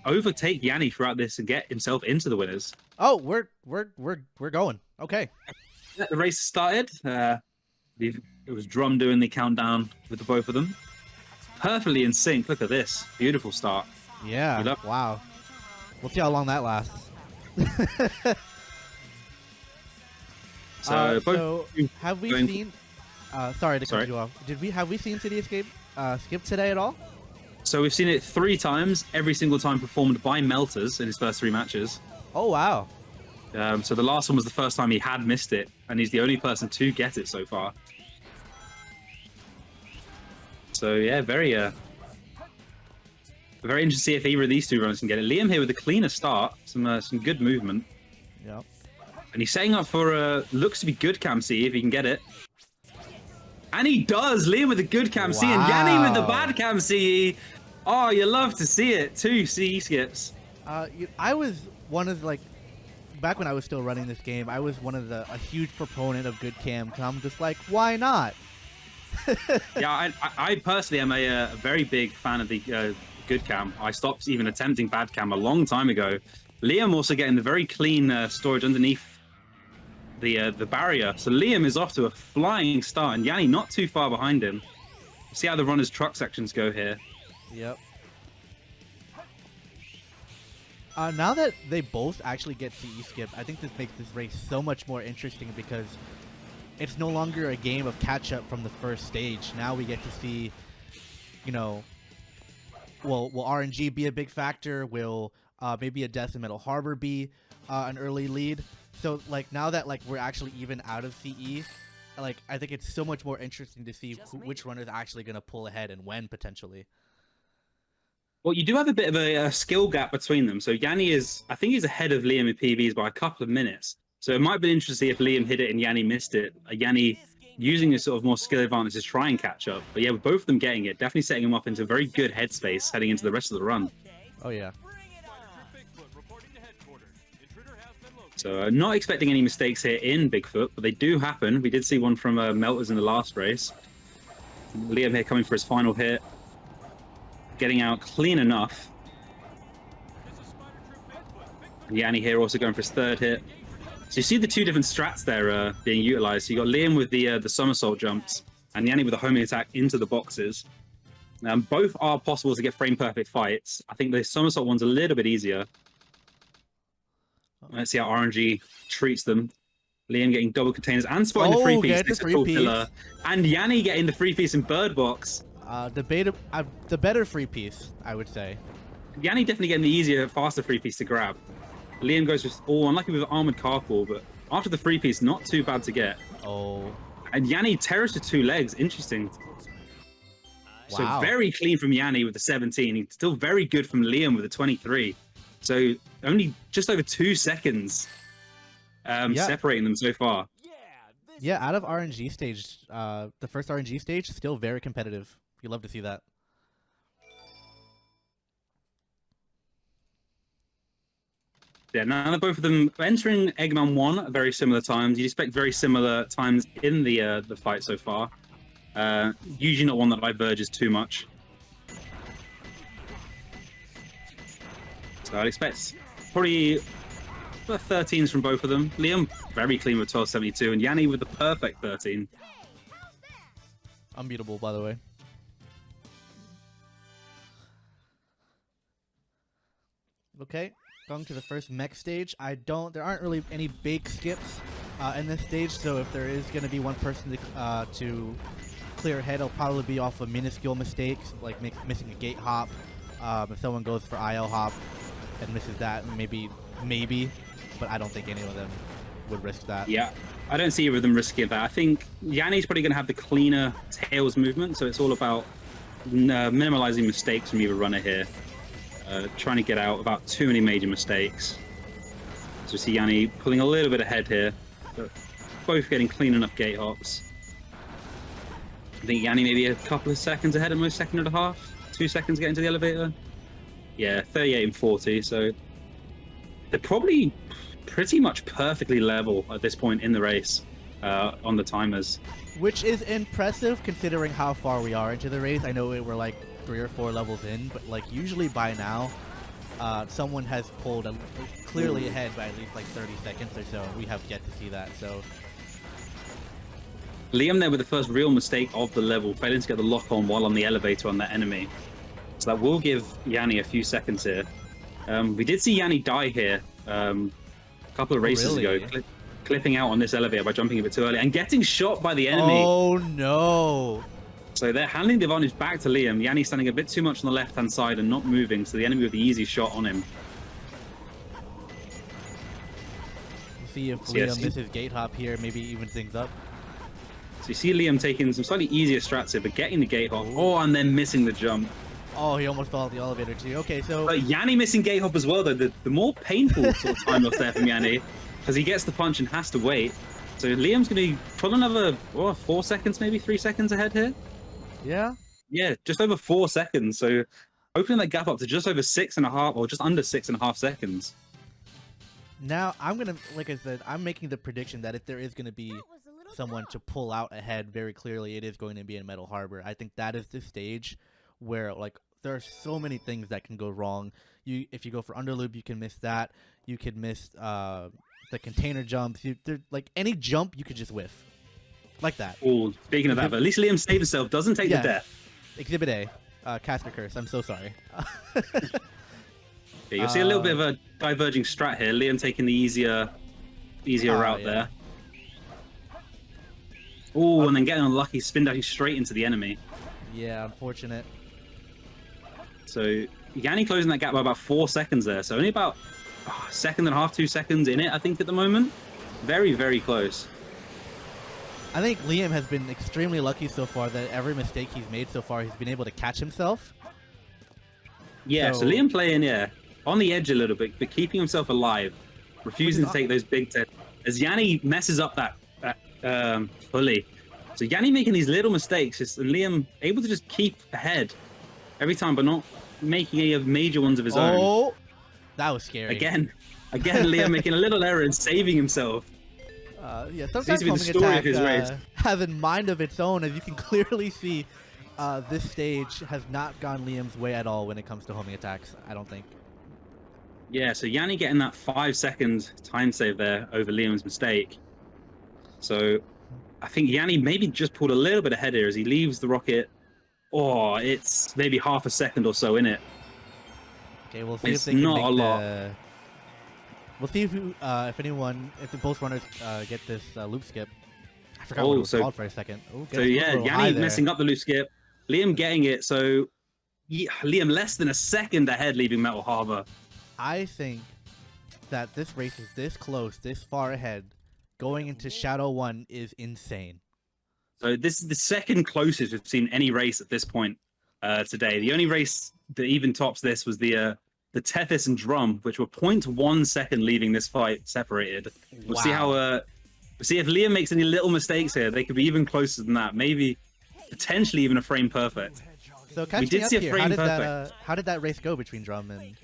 overtake Yanni throughout this and get himself into the winners. Oh, we're going. Okay. Yeah, the race started. It was Drum doing the countdown with the both of them. Perfectly in sync. Look at this. Beautiful start. Yeah. Wow. We'll see how long that lasts. So have we seen? Sorry to cut you off. Have we seen City Escape skip today at all? So we've seen it 3 times. Every single time performed by Melters in his first 3 matches. Oh wow. So the last one was the first time he had missed it, and he's the only person to get it so far. So yeah, very interesting to see if either of these 2 runners can get it. Liam here with a cleaner start, some good movement. Yep. And he's setting up for looks to be good cam C if he can get it. And he does. Liam with a good cam C and Yanni with the bad cam C. Oh, you love to see it. 2 CE skips. I was one of back when I was still running this game, I was a huge proponent of good cam. I'm just like, why not? Yeah, I personally am a very big fan of the good cam. I stopped even attempting bad cam a long time ago. Liam also getting the very clean storage underneath the barrier. So Liam is off to a flying start, and Yanni not too far behind him. See how the runner's truck sections go here. Yep. Now that they both actually get CE skip, I think this makes this race so much more interesting because it's no longer a game of catch-up from the first stage. Now we get to see, you know, will RNG be a big factor? Will maybe a Death in Metal Harbor be an early lead? So, now that, we're actually even out of CE, I think it's so much more interesting to see which runner is actually going to pull ahead and when, potentially. Well, you do have a bit of a skill gap between them. So Yanni I think he's ahead of Liam in PBs by a couple of minutes. So it might be interesting if Liam hit it and Yanni missed it. Yanni using his sort of more skill advantage to try and catch up. But yeah, with both of them getting it, definitely setting him up into a very good headspace heading into the rest of the run. Oh, yeah. So not expecting any mistakes here in Bigfoot, but they do happen. We did see one from Melters in the last race. Liam here coming for his final hit. Getting out clean enough. And Yanni here also going for his 3rd hit. So you see the 2 different strats there being utilized. So you got Liam with the somersault jumps and Yanni with the homing attack into the boxes. Both are possible to get frame perfect fights. I think the somersault one's a little bit easier. Let's see how RNG treats them. Liam getting double containers and spotting the 3-piece next to Full Pillar. And Yanni getting the 3-piece in Bird Box. The better 3-piece, I would say. Yanni definitely getting the easier, faster 3-piece to grab. Liam goes with unlucky with Armored Carpool, but after the 3-piece, not too bad to get. Oh. And Yanni terrors with 2 legs. Interesting. Wow. So very clean from Yanni with the 17. He's still very good from Liam with the 23. So only just over 2 seconds separating them so far. Yeah, out of RNG stage, the first RNG stage, still very competitive. You love to see that. Yeah, now both of them entering Eggman 1 at very similar times. You'd expect very similar times in the fight so far. Usually not one that diverges too much. So I'd expect probably 13s from both of them. Liam very clean with 1272 and Yanni with the perfect 13. Unbeatable, by the way. Okay, going to the first mech stage. There aren't really any big skips in this stage, so if there is going to be one person to clear ahead, it'll probably be off of minuscule mistakes, like missing a gate hop. If someone goes for IL hop and misses that, maybe, but I don't think any of them would risk that. Yeah, I don't see either of them risking that. I think Yanni's probably going to have the cleaner tails movement, so it's all about minimalizing mistakes from either runner here. Trying to get out without too many major mistakes. So we see Yanni pulling a little bit ahead here, but both getting clean enough gate hops. I think Yanni maybe a couple of seconds ahead, at most 1.5 seconds, 2 seconds getting to the elevator. Yeah, 38 and 40, so they're probably pretty much perfectly level at this point in the race on the timers. Which is impressive considering how far we are into the race. I know we're like 3 or 4 levels in, but like usually by now, someone has pulled clearly ahead by at least like 30 seconds or so. We have yet to see that. So Liam there with the first real mistake of the level, failing to get the lock on while on the elevator on that enemy. So that will give Yanni a few seconds here. We did see Yanni die here a couple of races ago, clipping out on this elevator by jumping a bit too early and getting shot by the enemy. Oh no! So they're handing the advantage back to Liam. Yanni standing a bit too much on the left-hand side and not moving, so the enemy with the easy shot on him. We'll see if Liam misses gate hop here, maybe even things up. So you see Liam taking some slightly easier strats here, but getting the gate hop. Oh, and then missing the jump. Oh, he almost fell off the elevator too. Okay, so... But Yanni missing gate hop as well, though. The more painful sort of time loss there from Yanni, because he gets the punch and has to wait. So Liam's going to be probably another 4 seconds, maybe 3 seconds ahead here. Yeah? Yeah, just over 4 seconds. So opening that gap up to just over 6.5 or just under 6.5 seconds. Now, I'm going to, like I said, I'm making the prediction that if there is going to be someone to pull out ahead very clearly, it is going to be in Metal Harbor. I think that is the stage where, like, there are so many things that can go wrong. If you go for underloop, you can miss that. You could miss the container jumps. Like, any jump, you could just whiff. Like that. Oh, speaking of that, but at least Liam saved himself, doesn't take the death. Exhibit A, Caster Curse. I'm so sorry. Yeah, you'll see a little bit of a diverging strat here. Liam taking the easier route there. Oh, and then getting unlucky, spin dashing straight into the enemy. Yeah, unfortunate. So Yanni closing that gap by about 4 seconds there. So only about a second and a half, 2 seconds in it, I think, at the moment. Very, very close. I think Liam has been extremely lucky so far that every mistake he's made so far, he's been able to catch himself. Yeah, so Liam playing, on the edge a little bit, but keeping himself alive, refusing to take those big tests. As Yanni messes up that pulley. So Yanni making these little mistakes, and Liam able to just keep ahead every time, but not making any major ones of his own. Oh, that was scary. Again, Liam making a little error and saving himself. Yeah, sometimes homing attack has a mind of its own, as you can clearly see. This stage has not gone Liam's way at all when it comes to homing attacks, I don't think. Yeah, so Yanni getting that 5-second time save there over Liam's mistake. So I think Yanni maybe just pulled a little bit ahead here as he leaves the rocket. Oh, it's maybe half a second or so in it. Okay, we'll see if they can make the... We'll see if both runners get this loop skip. I forgot what it was called for a second. Oh, so yeah, Yanni messing up the loop skip. Liam getting it, so Liam less than a second ahead leaving Metal Harbor. I think that this race is this close, this far ahead, going into Shadow 1 is insane. So this is the second closest we've seen any race at this point today. The only race that even tops this was the Tethys and Drum, which were 0.1 second leaving this fight separated. We'll see how we'll see if Liam makes any little mistakes here. They could be even closer than that. Maybe potentially even a frame perfect. So we did see a frame perfect. How did that race go between Drum and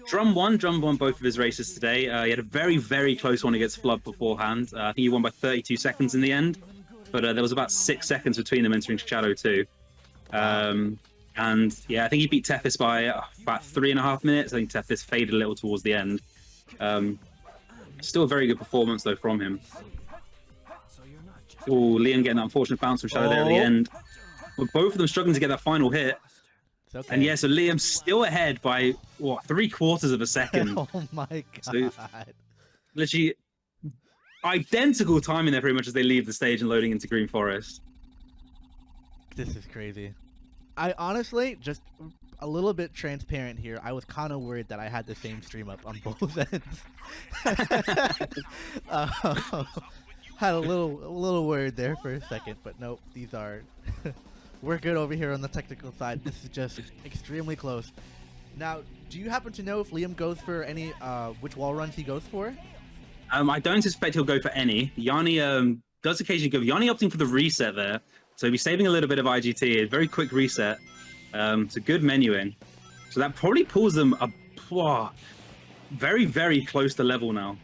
Drum won both of his races today. He had a very, very close one against Flood beforehand. I think he won by 32 seconds in the end, but there was about 6 seconds between them entering Shadow 2. And yeah, I think he beat Tethys by about 3.5 minutes. I think Tethys faded a little towards the end. Still a very good performance though from him. Oh, Liam getting that unfortunate bounce from Shadow there at the end. But both of them struggling to get that final hit. Okay. And yeah, so Liam's still ahead by, what, 3/4 of a second. Oh my god. So, literally identical timing there pretty much as they leave the stage and loading into Green Forest. This is crazy. I honestly, just a little bit transparent here, I was kind of worried that I had the same stream up on both ends. Had a little worried there for a second, but nope, these are... We're good over here on the technical side. This is just extremely close. Now, do you happen to know if Liam goes for any, which wall runs he goes for? I don't suspect he'll go for any. Yanni does occasionally go. Yanni opting for the reset there. So he'll be saving a little bit of IGT. A very quick reset. It's a good menuing. So that probably pulls them very, very close to level now.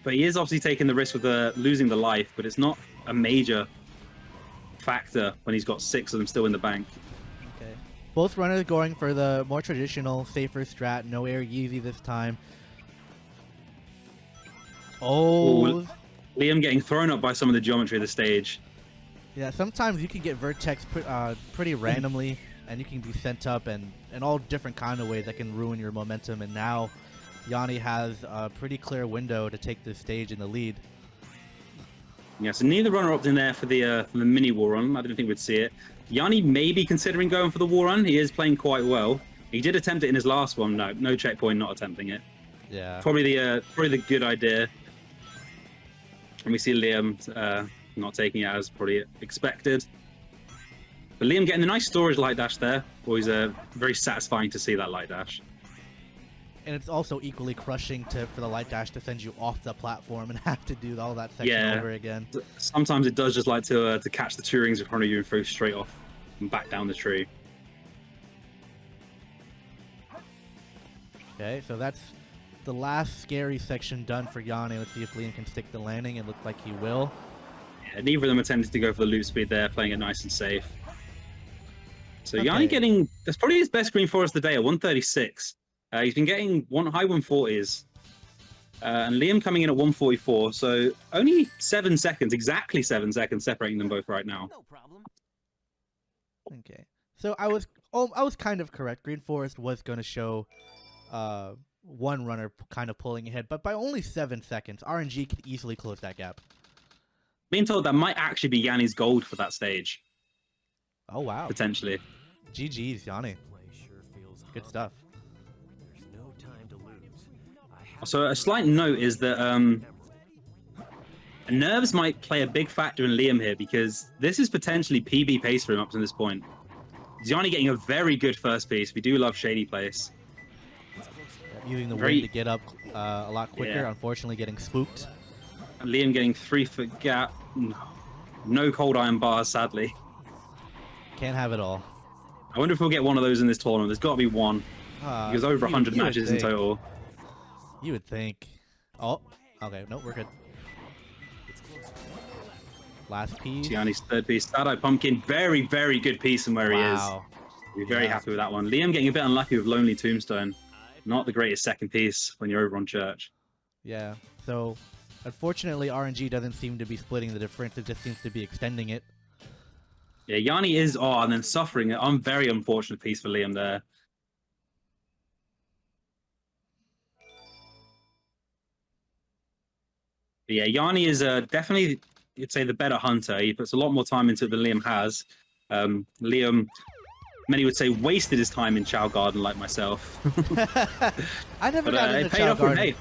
But he is obviously taking the risk with losing the life, but it's not a major factor when he's got 6 of them still in the bank. Okay. Both runners going for the more traditional, safer strat. No air Yeezy this time. Oh. Ooh, Liam getting thrown up by some of the geometry of the stage. Yeah, sometimes you can get vertex pretty randomly, and you can be sent up and in all different kind of ways that can ruin your momentum. And now Yanni has a pretty clear window to take this stage in the lead. Yeah, so neither runner opted in there for the mini wall run. I didn't think we'd see it. Yanni may be considering going for the wall run. He is playing quite well. He did attempt it in his last one. No checkpoint, not attempting it. Yeah. Probably the good idea. And we see Liam not taking it as probably expected. But Liam getting a nice storage light dash there. Always very satisfying to see that light dash. And it's also equally crushing for the light dash to send you off the platform and have to do all that section over again. Sometimes it does just like to catch the two rings in front of you and throw straight off and back down the tree. Okay, so that's the last scary section done for Yanni. Let's see if Liam can stick the landing. It looks like he will. Yeah, neither of them attempted to go for the loop speed there, playing it nice and safe. So Okay. Yanni that's probably his best green for us today at 136. He's been getting high 140s. And Liam coming in at 144. So only 7 seconds, exactly 7 seconds separating them both right now. No problem. Okay. So I was kind of correct. Green Forest was going to show one runner kind of pulling ahead, but by only 7 seconds, RNG could easily close that gap. Being told that might actually be Yanni's gold for that stage. Oh, wow. Potentially. GG's, Yanni. Good stuff. So a slight note is that nerves might play a big factor in Liam here, because this is potentially PB pace for him up to this point. Yanni getting a very good first piece. We do love Shady Place. Using the wind to get up a lot quicker. Yeah. Unfortunately, getting spooked. Liam getting 3-foot gap. No cold iron bars, sadly. Can't have it all. I wonder if we'll get one of those in this tournament. There's got to be one. Because over 100 matches in total. You would think. Oh, okay. Nope, we're good. Last piece. Yanni's third piece. Sad-Eye Pumpkin. Very, very good piece from where he is. We're very happy with that one. Liam getting a bit unlucky with Lonely Tombstone. Not the greatest second piece when you're over on Church. Yeah. So, unfortunately, RNG doesn't seem to be splitting the difference. It just seems to be extending it. Yeah, Yanni is and then suffering a very unfortunate piece for Liam there. But yeah, Yanni is definitely, you'd say, the better hunter. He puts a lot more time into it than Liam has. Liam, many would say, wasted his time in Chow Garden, like myself. I never got into Chow Garden.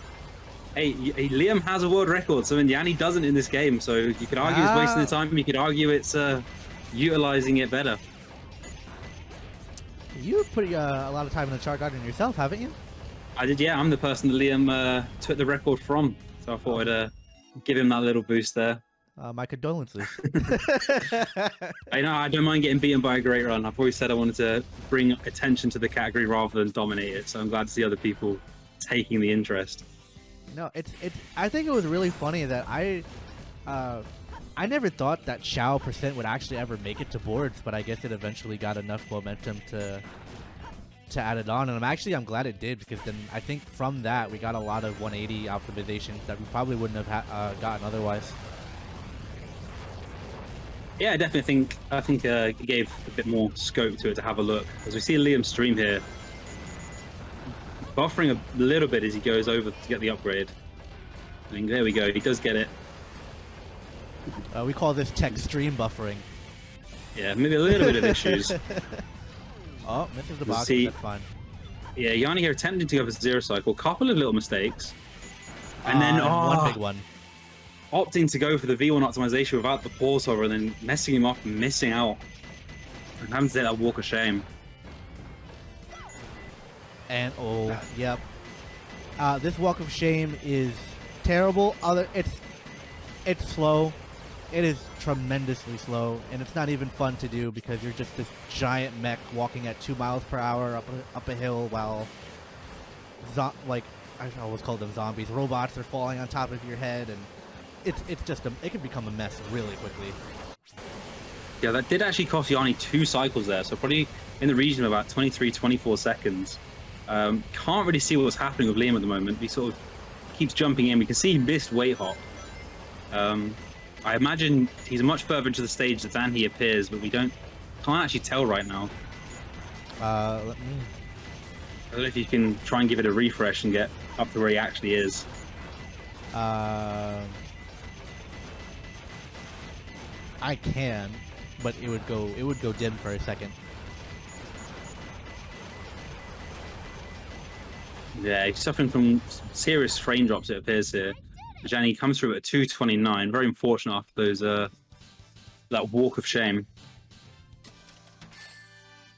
Hey, Liam has a world record, so Yanni doesn't in this game. So you could argue it's wasting the time. You could argue it's utilizing it better. You've put a lot of time in the Chow Garden yourself, haven't you? I did, yeah. I'm the person that Liam took the record from. So I thought I'd give him that little boost there. My condolences. I don't mind getting beaten by a great run. I've always said I wanted to bring attention to the category rather than dominate it. So I'm glad to see other people taking the interest. No, it's. I think it was really funny that I never thought that Xiao % would actually ever make it to boards, but I guess it eventually got enough momentum to add it on, and I'm glad it did, because then I think from that we got a lot of 180 optimizations that we probably wouldn't have gotten otherwise. Yeah, I definitely think it gave a bit more scope to it to have a look. As we see Liam stream here, buffering a little bit as he goes over to get the upgrade. I think there we go. He does get it. We call this tech stream buffering. Yeah, maybe a little bit of issues. Oh, misses the box. That's fine. Yeah, Yanni here attempting to go for zero cycle. Couple of little mistakes. And then one big one. Opting to go for the V1 optimization without the pause hover and then messing him up and missing out. And having to take that walk of shame. And yep. This walk of shame is terrible. It's slow. It is tremendously slow, and it's not even fun to do because you're just this giant mech walking at 2 miles per hour up a hill while I always call them zombies. Robots are falling on top of your head, and it can become a mess really quickly. Yeah, that did actually cost Yanni 2 cycles there, so probably in the region of about 23, 24 seconds. Can't really see what's happening with Liam at the moment. He sort of keeps jumping in. We can see he missed weight hop. I imagine he's much further into the stage than he appears, but can't actually tell right now. Let me... I don't know if you can try and give it a refresh and get up to where he actually is. I can, but it would go dim for a second. Yeah, he's suffering from serious frame drops, it appears here. Yanni comes through at 229. Very unfortunate after those that walk of shame.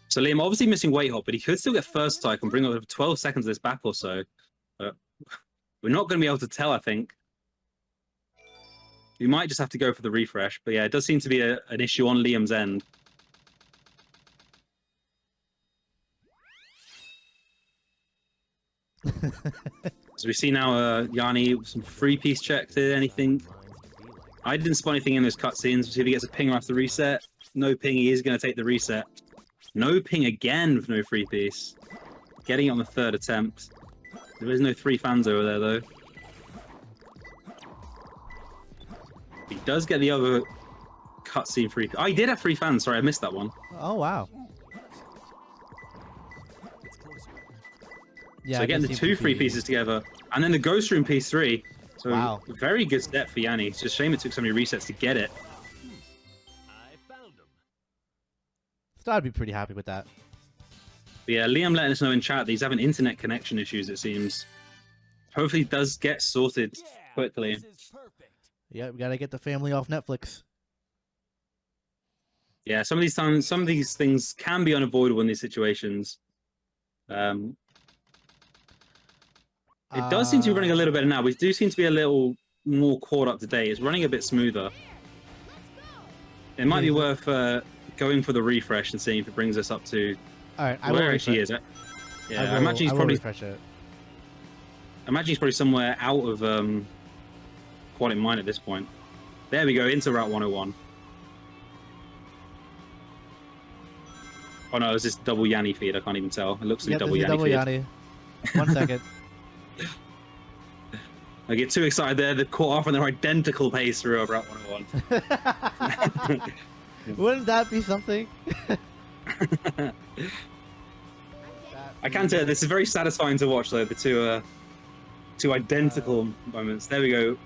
So Liam obviously missing weight hop, but he could still get first strike and bring over 12 seconds of this back or so. But we're not going to be able to tell, I think. We might just have to go for the refresh. But yeah, it does seem to be an issue on Liam's end. So we see now Yanni with some free-piece checks here, anything. I didn't spot anything in those cutscenes. We'll see if he gets a ping after the reset. No ping, he is going to take the reset. No ping again with no free-piece. Getting it on the 3rd attempt. There is no 3 fans over there, though. He does get the other cutscene free. Oh, he did have 3 fans. Sorry, I missed that one. Oh, wow. Yeah, so getting the 2 free pieces together. And then the Ghost Room piece 3. So wow. Very good step for Yanni. It's just a shame it took so many resets to get it. I found him. So I'd be pretty happy with that. But yeah, Liam letting us know in chat that he's having internet connection issues, it seems. Hopefully it does get sorted quickly. This is perfect. Yeah, we gotta get the family off Netflix. Yeah, some of these things can be unavoidable in these situations. It does seem to be running a little better now. We do seem to be a little more caught up to date. It's running a bit smoother. It might be worth going for the refresh and seeing if it brings us up to where actually is. Yeah, I imagine he's probably refresh it. I imagine he's probably somewhere out of Quad Mine at this point. There we go, into Route 101. Oh no, it's this double Yanni feed. I can't even tell. It looks like Yeah, double Yanni feed. Yanni. 1 second. I get too excited there. They've caught off on their identical pace through over Route 101. Wouldn't that be something? I can tell this is very satisfying to watch, though. The two identical moments. There we go.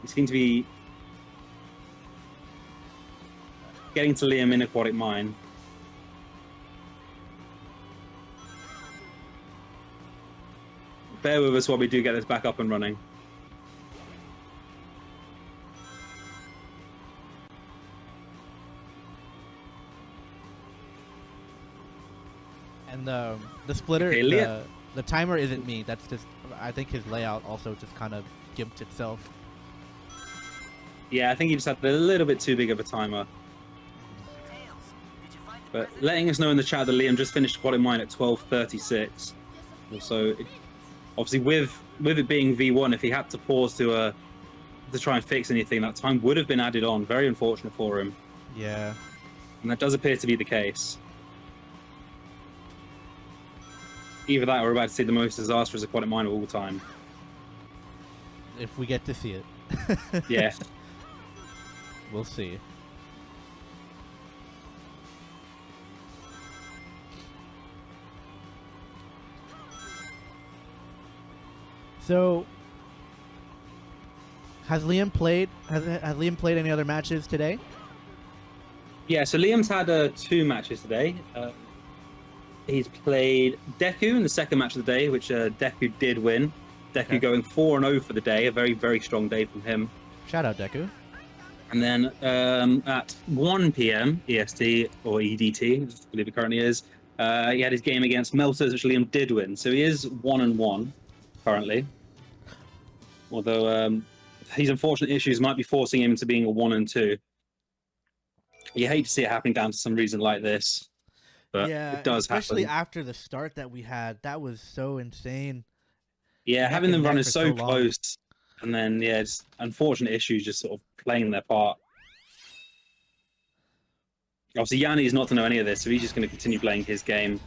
We seem to be getting to Liam in Aquatic Mine. Bear with us while we do get this back up and running. And the splitter, Okay, the timer isn't me. That's just, I think his layout also just kind of gimped itself. Yeah, I think he just had a little bit too big of a timer. But letting us know in the chat that Liam just finished Quad Mine at 12:36. Also, obviously with it being V1, if he had to pause to try and fix anything, that time would have been added on. Very unfortunate for him. Yeah. And that does appear to be the case. Either that or we're about to see the most disastrous Aquatic Mine of all time. If we get to see it. Yeah. We'll see. So, has Liam played? Has Liam played any other matches today? Yeah, so Liam's had 2 matches today. He's played Deku in the second match of the day, which Deku did win. Deku going 4-0 for the day, a very, very strong day from him. Shout out, Deku. And then at 1 p.m. EST, or EDT, I believe it currently is, he had his game against Melters, which Liam did win. So he is 1-1 currently. Although his unfortunate issues might be forcing him to being a 1-2. You hate to see it happening down to some reason like this. But yeah, it does especially happen. after the start that we had. That was so insane. Yeah, having them run neck is for so so long. close. And then, yeah, just unfortunate issues just sort of playing their part. Obviously, Yanni is not to know any of this, so he's just going to continue playing his game.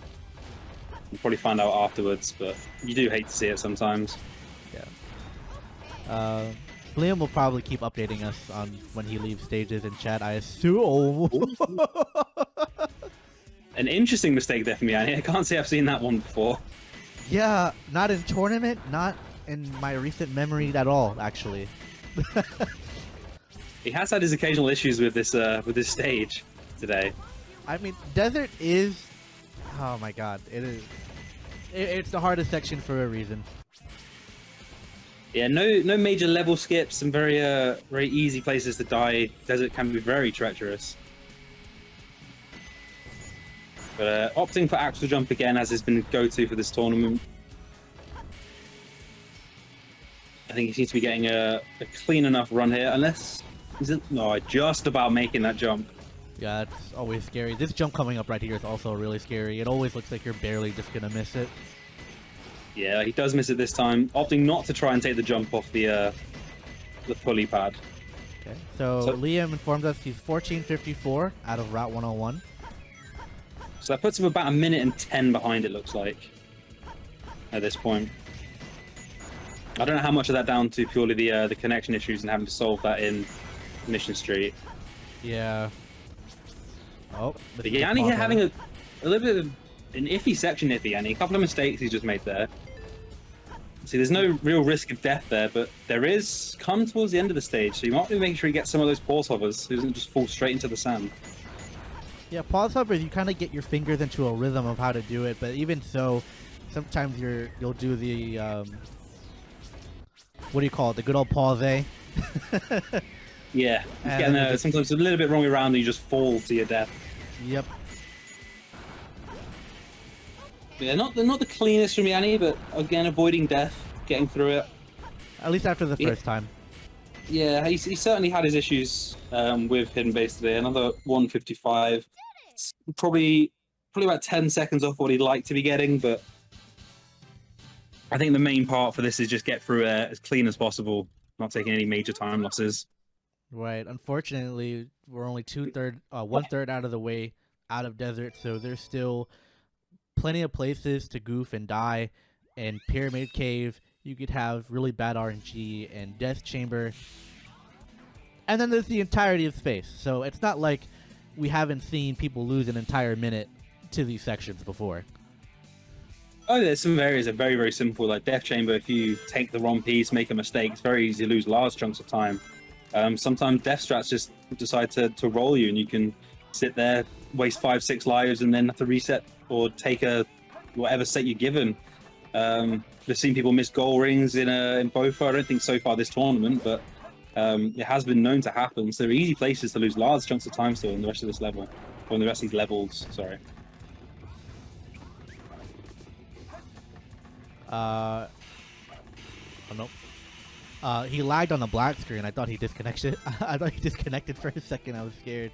We'll probably find out afterwards, but you do hate to see it sometimes. Yeah. Liam will probably keep updating us on when he leaves stages in chat, I assume. An interesting mistake there from Yanni. I can't say I've seen that one before. Yeah, not in tournament, not in my recent memory at all, actually. He has had his occasional issues with this stage today. I mean, Desert is... Oh my god, it is... It's the hardest section for a reason. Yeah, no major level skips, some very easy places to die. Desert can be very treacherous. But opting for Axel Jump again, as has been go-to for this tournament. I think he seems to be getting a clean enough run here, unless... No, just about making that jump. Yeah, it's always scary. This jump coming up right here is also really scary. It always looks like you're barely just gonna miss it. Yeah, he does miss it this time, opting not to try and take the jump off the pulley pad. Okay, so Liam informs us he's 14:54 out of Route 101. So that puts him about 1:10 behind, it looks like, at this point. I don't know how much of that down to purely the connection issues and having to solve that in Mission Street. Yeah. Oh, but Yanni here having a little bit of an iffy section here for Yanni. A couple of mistakes he's just made there. See, there's no real risk of death there, but there is come towards the end of the stage, so you might be making sure he gets some of those pause hovers so he doesn't just fall straight into the sand. Yeah, pause hovers, you kind of get your fingers into a rhythm of how to do it, but even so, sometimes you'll do the what do you call it? The good old pause. Yeah, getting sometimes a little bit wrong around and you just fall to your death. Yep. Yeah, they're not the cleanest from Yanni, but again, avoiding death, getting through it. At least after the first time. Yeah, he certainly had his issues with Hidden Base today. Another 155. It's probably about 10 seconds off what he'd like to be getting, but I think the main part for this is just get through it as clean as possible, not taking any major time losses. Right. Unfortunately, we're only 1/3 out of the way out of Desert, so there's still plenty of places to goof and die. And Pyramid Cave, you could have really bad RNG, and Death Chamber. And then there's the entirety of space. So it's not like we haven't seen people lose an entire minute to these sections before. Oh, there's some areas that are very, very simple, like Death Chamber. If you take the wrong piece, make a mistake, it's very easy to lose large chunks of time. Sometimes Death Strats just decide to roll you, and you can sit there, waste 5-6 lives, and then have to reset or take whatever set you're given. We've seen people miss goal rings in Bofa. I don't think so far this tournament, but it has been known to happen. So there are easy places to lose large chunks of time still in the rest of this level, or in the rest of these levels. Sorry. Oh nope. He lagged on the black screen. I thought he disconnected. I thought he disconnected for a second. I was scared.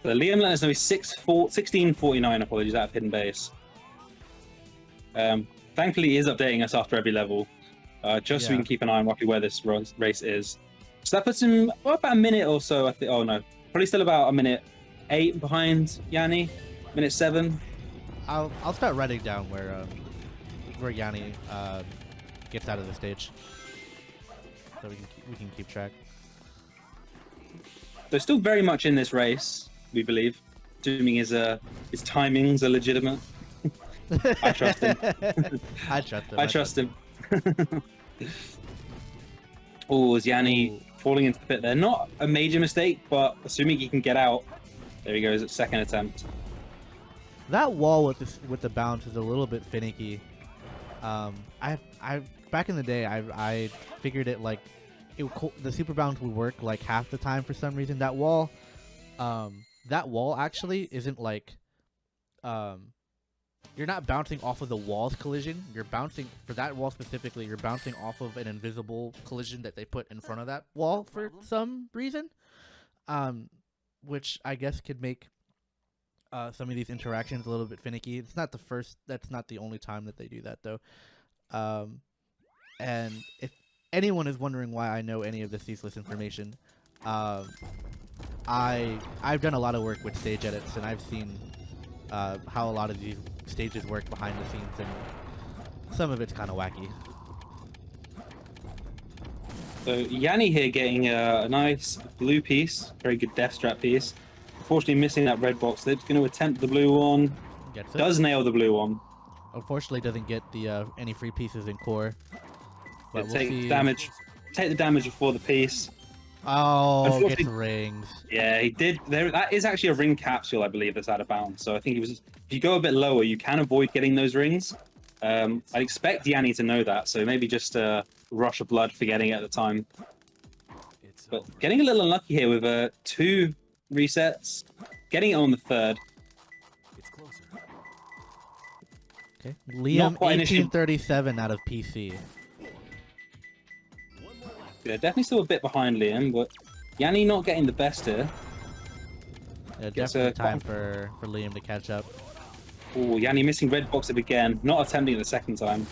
So Liam let us know he's 16:49. Apologies, out of Hidden Base. Thankfully, he is updating us after every level, just so we can keep an eye on roughly where this race is. So that puts him about a minute or so. I think. Oh no, probably still about 1:08 behind Yanni. 1:07. I'll start writing down where Yanni gets out of the stage, so we can keep track. They're still very much in this race, we believe, assuming his timings are legitimate. I trust him. I trust him. Oh, is Yanni falling into the pit there? Not a major mistake, but assuming he can get out. There he goes at second attempt. That wall with the bounce is a little bit finicky. I back in the day I figured it like the super bounce would work like half the time for some reason. That wall actually isn't like you're not bouncing off of the wall's collision. You're bouncing, for that wall specifically, you're bouncing off of an invisible collision that they put in front of that wall for some reason, which I guess could make some of these interactions a little bit finicky. It's not that's not the only time that they do that though. And if anyone is wondering why I know any of this useless information, I've done a lot of work with stage edits, and I've seen how a lot of these stages work behind the scenes, and some of it's kind of wacky. So Yanni here getting a nice blue piece, very good death strap piece. Unfortunately missing that red box. They're going to attempt the blue one. Gets it. Does nail the blue one. Unfortunately, doesn't get the any free pieces in core. But we'll Take see. damage. Take the damage before the piece. Oh, gets rings. Yeah, he did. That is actually a ring capsule, I believe, that's out of bounds. So I think he was. If you go a bit lower, you can avoid getting those rings. I expect Yanni to know that, so maybe just a rush of blood for getting it at the time. But getting a little unlucky here with 2 resets, getting it on the 3rd. Okay, Liam 1837 out of PC. Yeah, definitely still a bit behind Liam, but Yanni not getting the best here. Yeah, definitely time for Liam to catch up. Oh, Yanni missing red box it again, not attempting it the second time.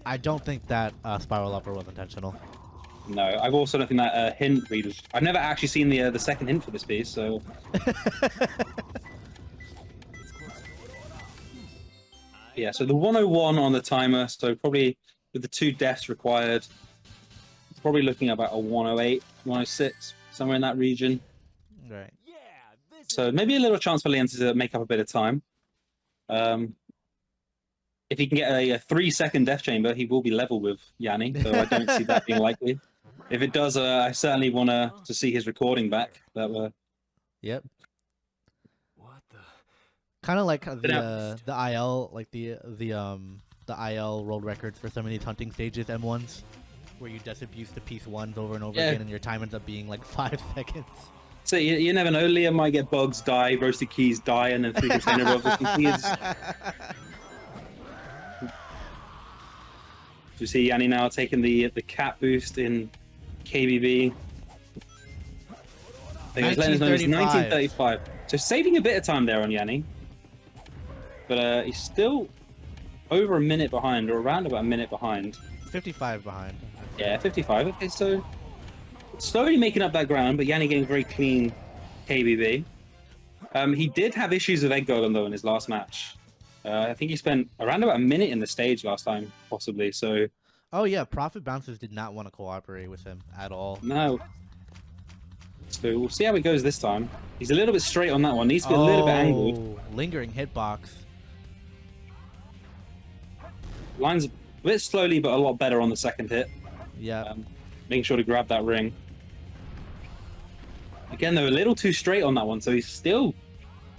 I don't think that spiral upper was intentional. No, I've also don't think that hint read was. I've never actually seen the second hint for this piece, so. Yeah, so the 101 on the timer, so probably with the 2 deaths required, probably looking at about a 108, 106, somewhere in that region. Right. So maybe a little chance for Liam to make up a bit of time. If he can get a 3-second death chamber, he will be level with Yanni, so I don't see that being likely. If it does, I certainly want to see his recording back. Yep. What the? Kind of like the IL, like the IL world records for some of these hunting stages, M1s, where you disabuse the piece 1s over and over again, and your time ends up being like 5 seconds. So you never know. Liam might get bugs, die, roasted keys, die, and then 3% in a row. You see Yanni now taking the cap boost in KBB. I think it was letting us know it's 1935. So saving a bit of time there on Yanni. But he's still over a minute behind, or around about a minute behind. 55 behind. Yeah, 55. Okay, so slowly making up that ground, but Yanni getting very clean KBB. He did have issues with Egg Golem, though, in his last match. I think he spent around about a minute in the stage last time, possibly, so... Oh, yeah, Profit Bouncers did not want to cooperate with him at all. No. So we'll see how it goes this time. He's a little bit straight on that one. Needs to be a little bit angled. Lingering hitbox. Lines a bit slowly, but a lot better on the second hit. Yeah. Making sure to grab that ring. Again, though, a little too straight on that one, so he's still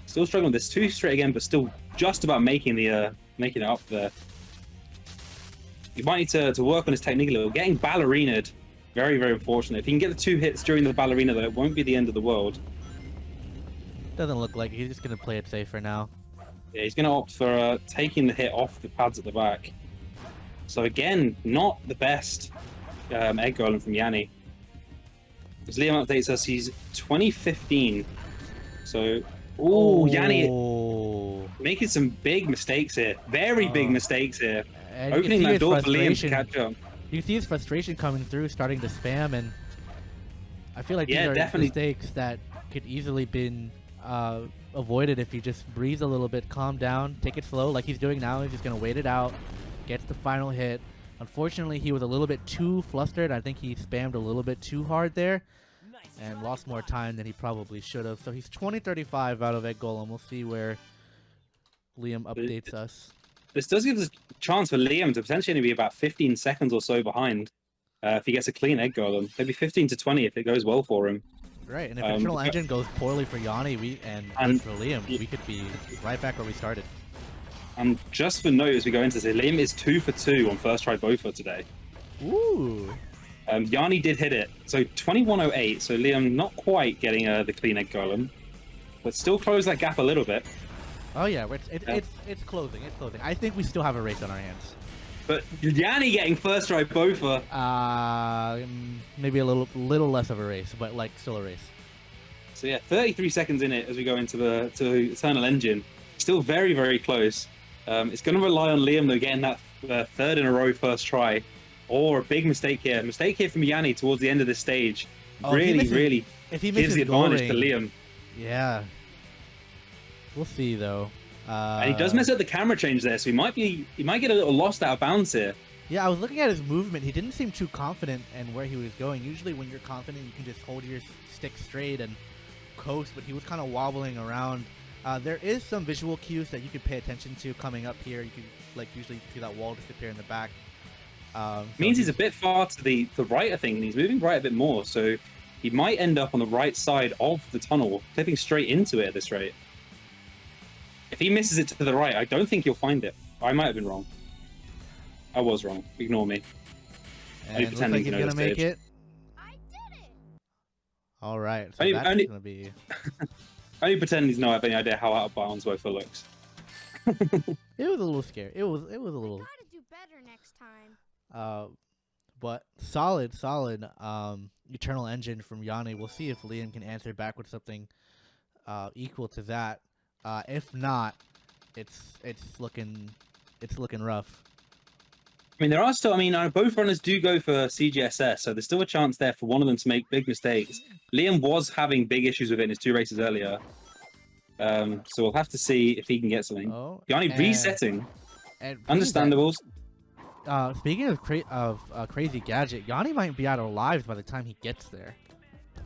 struggling with this. Too straight again, but still just about making it up there. He might need to work on his technique a little. Getting ballerinaed, very, very unfortunate. If he can get the 2 hits during the ballerina, though, it won't be the end of the world. Doesn't look like he's just going to play it safe for now. Yeah, he's going to opt for taking the hit off the pads at the back. So again, not the best egg golem from Yanni. As Liam updates us, he's 2015. So, Yanni making some big mistakes here. Very big mistakes here. And opening that door for Liam to catch up. You can see his frustration coming through, starting to spam, and I feel like these are mistakes that could easily been avoided if you just breathe a little bit, calm down, take it slow like he's doing now. He's just going to wait it out, gets the final hit. Unfortunately, he was a little bit too flustered. I think he spammed a little bit too hard there and lost more time than he probably should have. So he's 20-35 out of Egg Golem. We'll see where Liam updates us. This does give us a chance for Liam to potentially be about 15 seconds or so behind if he gets a clean Egg Golem. Maybe 15 to 20 if it goes well for him. Right, and if Internal Engine goes poorly for Yanni and for Liam, we could be right back where we started. And just for note as we go into this, Liam is 2 for 2 on first try Bofa today. Ooh. Yanni did hit it. So 2108, so Liam not quite getting the clean Egg Golem, but still close that gap a little bit. Oh yeah, it's closing. It's closing. I think we still have a race on our hands. But Yanni getting first try Bofa. Maybe a little less of a race, but like still a race. So yeah, 33 seconds in it as we go into the Eternal Engine. Still very, very close. It's going to rely on Liam though getting that 3rd in a row first try, or a big mistake here. Mistake here from Yanni towards the end of this stage. Really If he gives misses the advantage to goaling, Liam. yeah, we'll see though. And he does mess up the camera change there, so he might get a little lost out of bounds here. Yeah, I was looking at his movement. He didn't seem too confident in where he was going. Usually when you're confident, you can just hold your stick straight and coast, but he was kind of wobbling around. There is some visual cues that you could pay attention to coming up here. You can, like, usually see that wall disappear in the back. Means he's a bit far to the right, I think, and he's moving right a bit more, so he might end up on the right side of the tunnel, clipping straight into it at this rate. If he misses it to the right, I don't think he'll find it. I might have been wrong. I was wrong. Ignore me. And looks like he's gonna make it. All right, so that's gonna be. Only pretend he's not have any idea how out of bounds Wofa looks. It was a little scary. It was a little. Try to do better next time. But solid. Eternal Engine from Yanni. We'll see if Liam can answer back with something equal to that. If not, it's looking rough. I mean, there are still. I mean, both runners do go for CGSS, so there's still a chance there for one of them to make big mistakes. Liam was having big issues with it in his 2 races earlier, so we'll have to see if he can get something. Oh, Yanni resetting. And Understandable. Speaking of crazy gadget, Yanni might be out of lives by the time he gets there.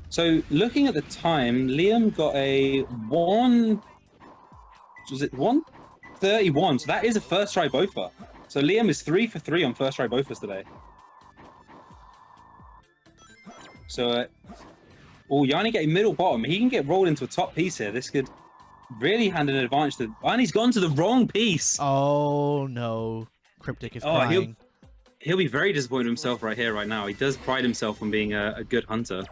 So looking at the time, Liam got a 1:31. So that is a first try bofa. So Liam is 3 for 3 on first try bofas today. So, Yanni getting middle bottom. He can get rolled into a top piece here. This could really hand an advantage to. And he's gone to the wrong piece. Oh no, Cryptic is crying. He'll be very disappointed in himself right here, right now. He does pride himself on being a good hunter.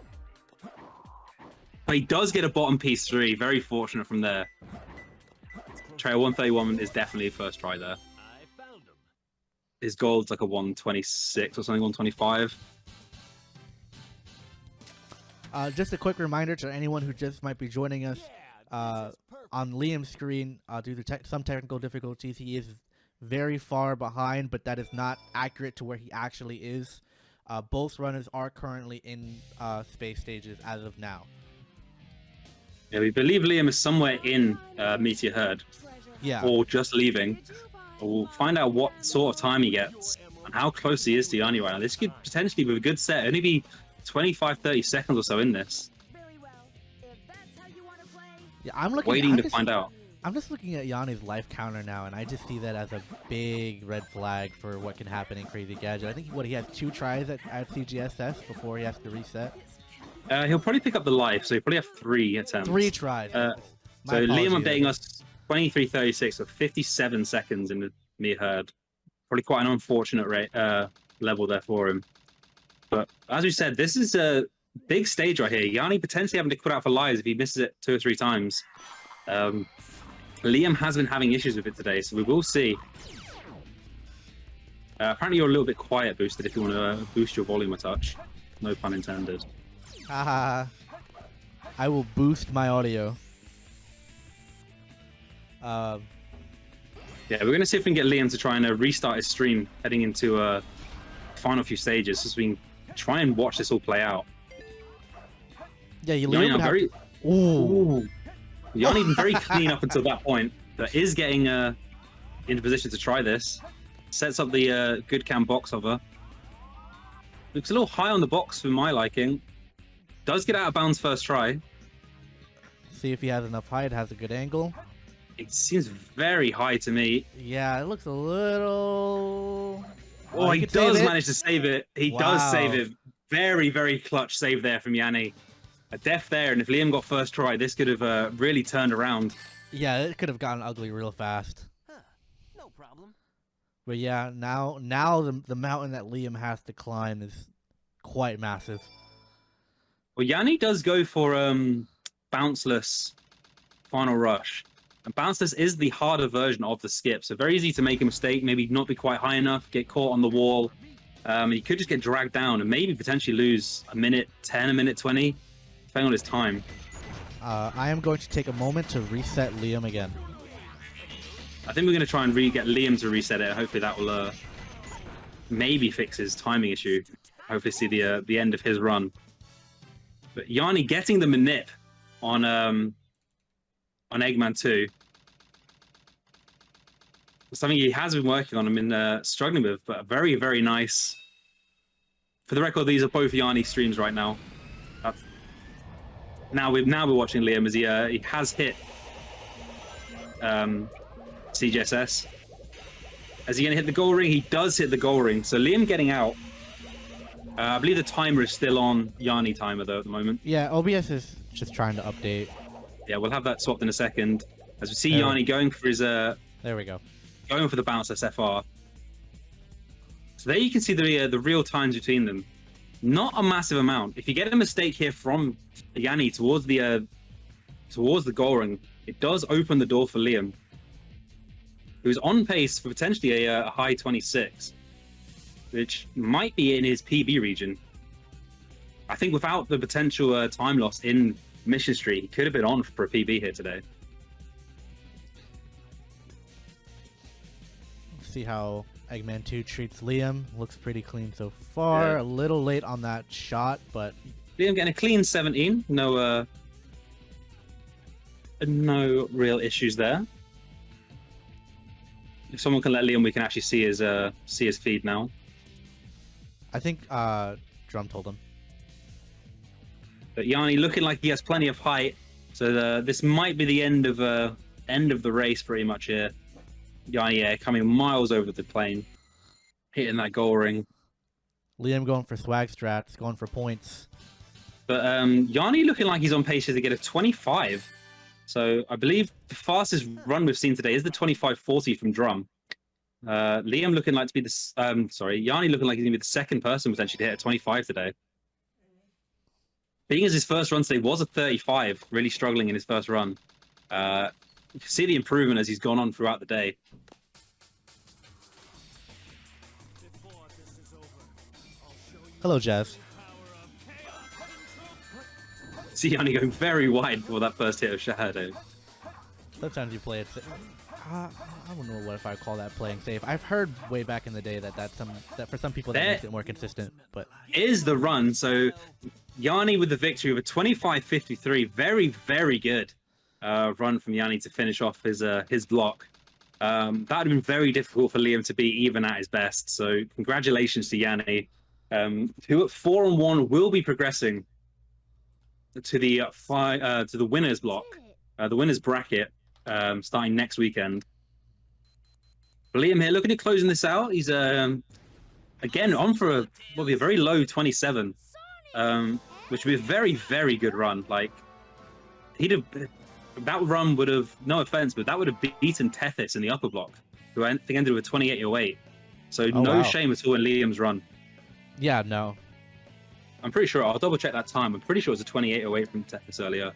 But he does get a bottom piece 3. Very fortunate from there. Trail 131 is definitely a first try there. His gold's like a 126 or something, 125. Just a quick reminder to anyone who just might be joining us. On Liam's screen, due to some technical difficulties, he is very far behind, but that is not accurate to where he actually is. Both runners are currently in space stages as of now. Yeah, we believe Liam is somewhere in Meteor Herd. Yeah. Or just leaving. We'll find out what sort of time he gets and how close he is to Yanni right now. This could potentially, with a good set, only be 25-30 seconds or so in this. Yeah, I'm waiting to find out. I'm just looking at Yanni's life counter now, and I just see that as a big red flag for what can happen in Crazy Gadget. I think he has 2 tries at CGSS before he has to reset. He'll probably pick up the life, so he'll probably have 3 attempts. 3 tries. So Liam updating us 23:36 with 57 seconds in the Meteor Herd. Probably quite an unfortunate level there for him. But as we said, this is a big stage right here. Yanni potentially having to put out for lives if he misses it 2 or 3 times. Liam has been having issues with it today, so we will see. Apparently you're a little bit quiet, Boosted, if you want to boost your volume a touch. No pun intended. Haha. I will boost my audio. Yeah, we're going to see if we can get Liam to try and restart his stream heading into final few stages, so we can try and watch this all play out. Yeah, Yanni very... Ooh. Yanni been very clean up until that point, but is getting into position to try this. Sets up the good cam box hover. Looks a little high on the box for my liking. Does get out of bounds first try. See if he has enough height, has a good angle. It seems very high to me. Yeah, it looks a little... Oh, he does manage to save it. He does save it. Very, very clutch save there from Yanni. A death there, and if Liam got first try, this could have really turned around. Yeah, it could have gotten ugly real fast. No problem. But yeah, now the mountain that Liam has to climb is quite massive. Well, Yanni does go for bounceless final rush. And bounceless is the harder version of the skip, so very easy to make a mistake, maybe not be quite high enough, get caught on the wall. He could just get dragged down and maybe potentially lose a minute 10, a minute 20, depending on his time. I am going to take a moment to reset Liam again. I think we're going to try and get Liam to reset it. Hopefully that will maybe fix his timing issue. Hopefully see the end of his run. But Yanni getting the manip on Eggman 2. Something he has been working on and been struggling with, but very, very nice. For the record, these are both Yanni streams right now. Now we're watching Liam as he has hit CGSS. Is he going to hit the goal ring? He does hit the goal ring. So Liam getting out. I believe the timer is still on Yanni timer though at the moment. Yeah, OBS is just trying to update. Yeah, we'll have that swapped in a second. As we see Yanni going for his there we go. Going for the bounce SFR. So there you can see the real times between them. Not a massive amount. If you get a mistake here from Yanni towards the goal ring, it does open the door for Liam, who's on pace for potentially a high 26, which might be in his PB region. I think without the potential time loss in Mission Street, he could have been on for a PB here today. See how Eggman 2 treats Liam. Looks pretty clean so far. Yeah. A little late on that shot, but Liam getting a clean 17. No real issues there. If someone can let Liam, we can actually see his feed now. I think Drum told him. But Yanni looking like he has plenty of height, so this might be the end of the race pretty much here. Yanni coming miles over the plane, hitting that goal ring. Liam going for swag strats, going for points. But Yanni looking like he's on pace to get a 25. So I believe the fastest run we've seen today is the 25.40 from Drum. Liam looking like to be Yanni looking like he's going to be the second person potentially to hit a 25 today. Being as his first run today was a 35, really struggling in his first run. You can see the improvement as he's gone on throughout the day. Hello, Jazz. See Yanni going very wide for that first hit of Shadow. Sometimes you play it. I don't know what if I call that playing safe. I've heard way back in the day that for some people that makes it more consistent. But is the run. So Yanni with the victory of a 25.53, very, very good run from Yanni to finish off his block. That would have been very difficult for Liam to beat even at his best. So congratulations to Yanni, who at 4-1 will be progressing to the winners block, the winners bracket, starting next weekend. Liam here looking at closing this out. He's again on for what will be a very low 27, which would be a very, very good run. Like that run would have, no offense, but that would have beaten Tethys in the upper block, who I think ended with a 28.08. So no shame at all in Liam's run. Yeah, no. I'm pretty sure, I'll double check that time. I'm pretty sure it was a 28.08 from Tethys earlier.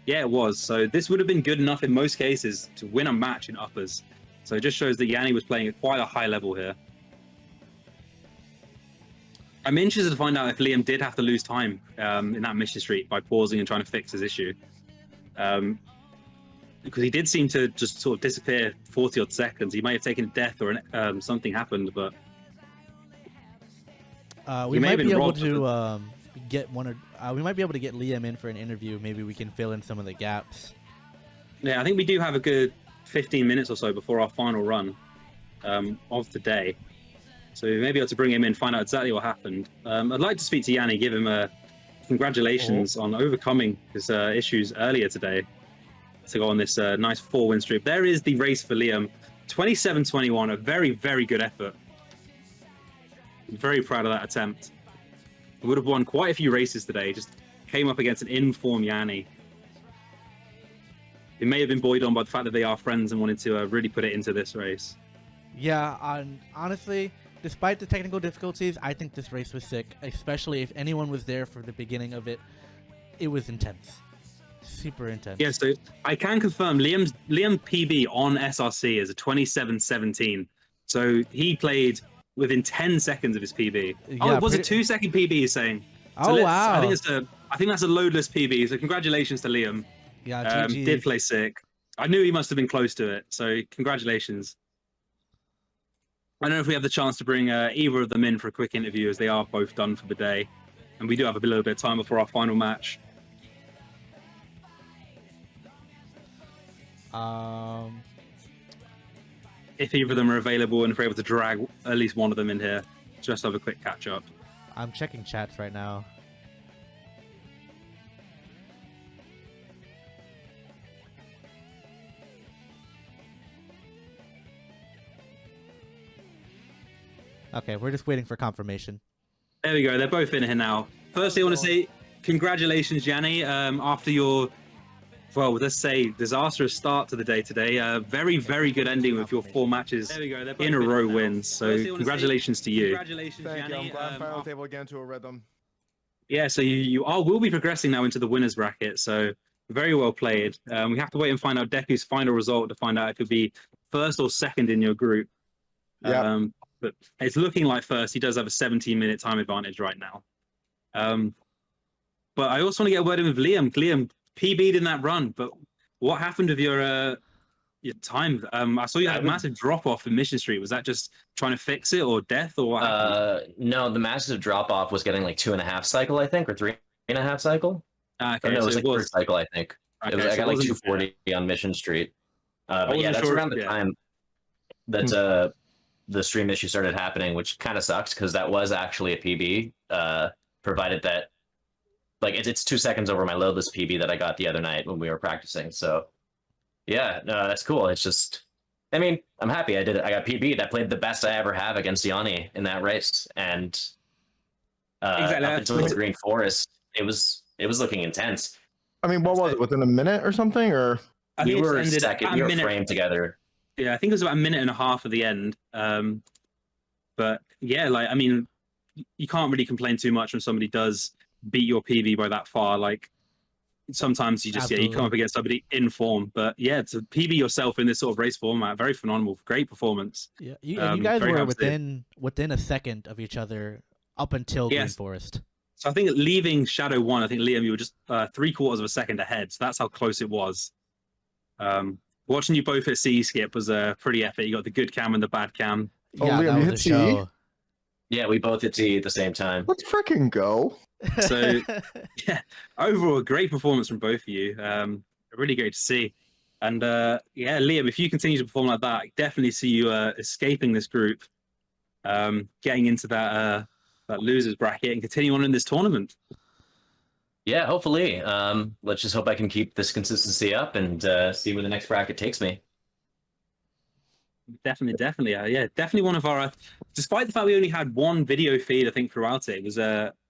Yeah, it was. So this would have been good enough in most cases to win a match in uppers. So it just shows that Yanni was playing at quite a high level here. I'm interested to find out if Liam did have to lose time in that Mission Street by pausing and trying to fix his issue. Because he did seem to just sort of disappear 40 odd seconds. He might have taken a death or something happened, but we might be able to get we might be able to get Liam in for an interview. Maybe we can fill in some of the gaps. Yeah, I think we do have a good 15 minutes or so before our final run of the day. So we may be able to bring him in, find out exactly what happened. I'd like to speak to Yanni, give him a congratulations on overcoming his issues earlier today to go on this nice 4-win streak. There is the race for Liam. 27-21, a very, very good effort. I'm very proud of that attempt. He would have won quite a few races today, just came up against an in-form Yanni. He may have been buoyed on by the fact that they are friends and wanted to really put it into this race. Yeah, honestly, despite the technical difficulties, I think this race was sick, especially if anyone was there for the beginning of it. It was intense. Super intense. Yeah, so I can confirm Liam PB on SRC is a 27-17. So he played within 10 seconds of his PB. Yeah, oh, it was a 2-second PB, he's saying. So wow. I think that's a loadless PB, so congratulations to Liam. Yeah, did play sick. I knew he must have been close to it, so congratulations. I don't know if we have the chance to bring either of them in for a quick interview, as they are both done for the day. And we do have a little bit of time before our final match. If either of them are available and if we're able to drag at least one of them in here, just have a quick catch up. I'm checking chats right now. Okay, we're just waiting for confirmation. There we go. They're both in here now. Firstly, I want to say congratulations, Yanni. After your, well, let's say disastrous start to the day today, very, very good ending with your 4 matches in a row wins. So congratulations to you. Thank you. I'm glad I finally was able to get into a rhythm. Yeah, so you will be progressing now into the winners bracket. So very well played. We have to wait and find out Deku's final result to find out if he'll be first or second in your group. Yeah. But it's looking like first. He does have a 17-minute time advantage right now. But I also want to get a word in with Liam. Liam PB'd in that run, but what happened with your time? I saw you had a massive drop off in Mission Street. Was that just trying to fix it, or death, or what happened? No, the massive drop off was getting like 2.5 cycle, I think, or 3.5 cycle. Okay, no, it was so like 3 cycle, I think. Okay, I got like 240 yeah. on Mission Street. But yeah, that's sure, around the time that the stream issue started happening, which kind of sucks because that was actually a PB, provided that like it's 2 seconds over my loadless PB that I got the other night when we were practicing. So yeah, no, that's cool. It's just, I mean, I'm happy I did it. I got PB'd. I played the best I ever have against Yanni in that race, and exactly. up until the Green Forest, it was looking intense. I mean, what was it? Within a minute or something, or We were second. We were framed together. Yeah, I think it was about 1.5 minutes at the end. But yeah, like, I mean, you can't really complain too much when somebody does beat your PB by that far. Like, sometimes you just, you come up against somebody in form. But yeah, to PB yourself in this sort of race format, very phenomenal. Great performance. Yeah, you guys were within a second of each other up until Green Forest. So I think leaving Shadow 1, I think, Liam, you were just 3/4 of a second ahead. So that's how close it was. Watching you both at CE skip was pretty epic. You got the good cam and the bad cam. Yeah, Liam, that you was hit a CE? show. Yeah, we both hit T at the same time. let's freaking go. So yeah, overall, great performance from both of you. Really great to see. And yeah, Liam, if you continue to perform like that, I definitely see you escaping this group, getting into that losers bracket and continue on in this tournament. Yeah, hopefully. Let's just hope I can keep this consistency up and see where the next bracket takes me. Definitely. Yeah, definitely one of our. Despite the fact we only had one video feed, I think throughout it was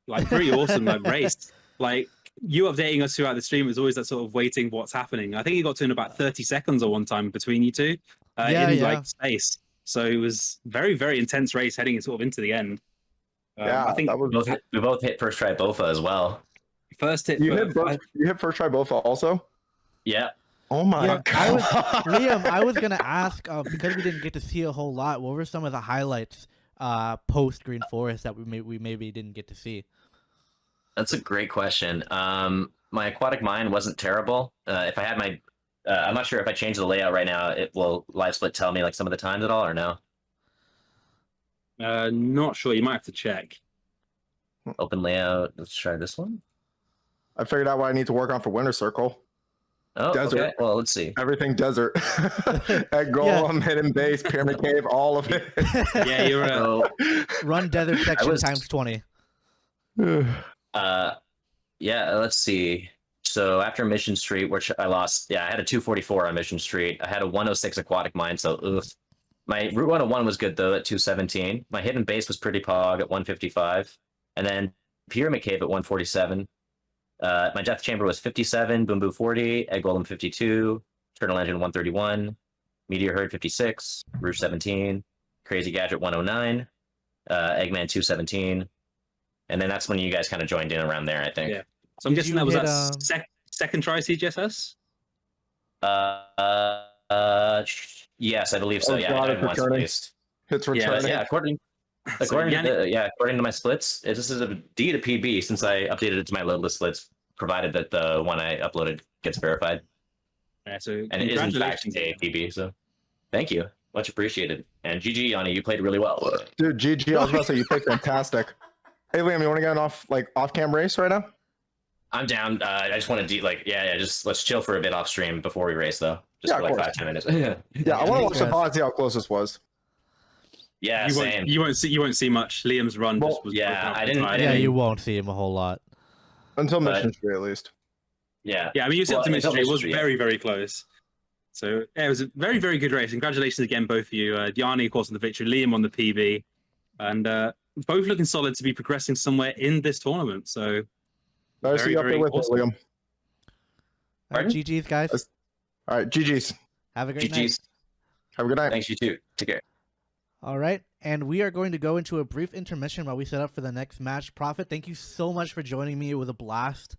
like pretty awesome like race. Like you updating us throughout the stream was always that sort of waiting what's happening. I think it got to in about 30 seconds or one time between you two like space. So it was very, very intense race heading sort of into the end. Yeah, I think we both hit first try BOFA as well. First hit. You hit first try BOFA also? Yeah. Oh my god. Liam, I was gonna ask because we didn't get to see a whole lot. What were some of the highlights post Green Forest that we maybe didn't get to see? That's a great question. My aquatic mine wasn't terrible. If I had my, I'm not sure if I change the layout right now, it will live split tell me like some of the times at all or no? Not sure. You might have to check. Open layout. Let's try this one. I figured out what I need to work on for Winter Circle. Oh, Desert. okay. Well, let's see. Everything desert. At Golem, Hidden Base, Pyramid Cave, all of it. Yeah, you're Run desert section times 20. Yeah, let's see. So after Mission Street, which I lost, I had a 244 on Mission Street. I had a 106 aquatic mine, so my Route 101 was good though at 217. My Hidden Base was pretty pog at 155, and then Pyramid Cave at 147. My Death Chamber was 57, Boom Boo 40, Egg Golem 52, Turtle Engine 131, Meteor Herd 56, Roof 17, Crazy Gadget 109, Eggman 217, and then that's when you guys kind of joined in around there, I think. Yeah. So I'm guessing that was that second try CGSS? Yes, I believe so. Oh, Yeah, God, I did once at least. Hits returning. Yeah, according to my splits, this is a D to PB since I updated it to my loadless splits, provided that the one I uploaded gets verified. Yeah, so and it is in fact a PB, so thank you. Much appreciated. And GG, Yanni, you played really well. Dude, GG, I was about to say you played fantastic. Hey Liam, you want to get an off-cam race right now? I'm down. I just want to just let's chill for a bit off stream before we race though. Just Yeah, for of like course. 5-10 minutes. Yeah, I want to watch the pod, see how close this was. Yeah, same. You won't see much. Liam's run Well, just was yeah, broken up I the didn't- time. I Yeah, didn't- you won't see him a whole lot. Until But- Mission Street, at least. Yeah. Yeah, I mean, you said to until Mystery, it was Mystery, yeah. very, very close. So yeah, it was a very, very good race. Congratulations again, both of you. Yanni, of course, on the victory, Liam on the PB, and both looking solid to be progressing somewhere in this tournament. So Nice to see you up there with awesome. it, Liam. All right, Pardon? GG's, guys. All right, GG's. Have a great night. GG's. Have a good night. Thanks, you too. Take care. All right, and we are going to go into a brief intermission while we set up for the next match. Prophet, thank you so much for joining me. It was a blast.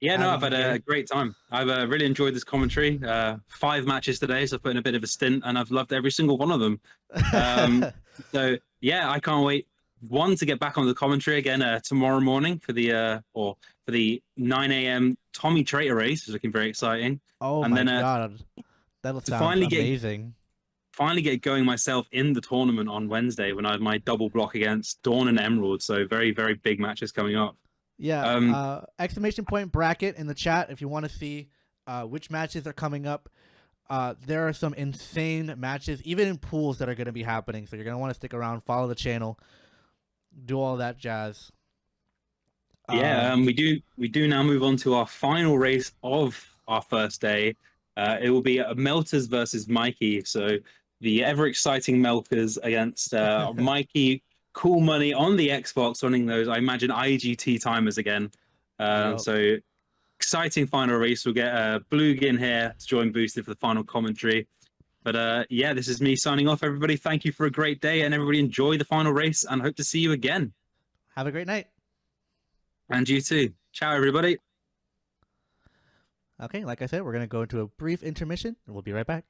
yeah, no, I've had Having a you. great time. I've really enjoyed this commentary. 5 matches today, so I've put in a bit of a stint, and I've loved every single one of them. So yeah, I can't wait. One, to get back on the commentary again tomorrow morning for the 9 a.m. Tommy Traitor race, which is looking very exciting. Oh And my then, god, that'll sound finally get- amazing. Finally get going myself in the tournament on Wednesday when I have my double block against Dawn and Emerald. So very, very big matches coming up. Yeah, exclamation point bracket in the chat if you want to see which matches are coming up. There are some insane matches, even in pools, that are going to be happening. So you're going to want to stick around, follow the channel, do all that jazz. Yeah, we do now move on to our final race of our first day. It will be Melters versus Mikey. So the ever exciting Melters against Mikey Cool Money on the Xbox, running those, I imagine, IGT timers again. Yep. So exciting final race. We'll get Bluegin here to join Boosted for the final commentary. But yeah, this is me signing off, everybody. Thank you for a great day, and everybody enjoy the final race, and hope to see you again. Have a great night. And you too. Ciao, everybody. Okay, like I said, we're going to go into a brief intermission, and we'll be right back.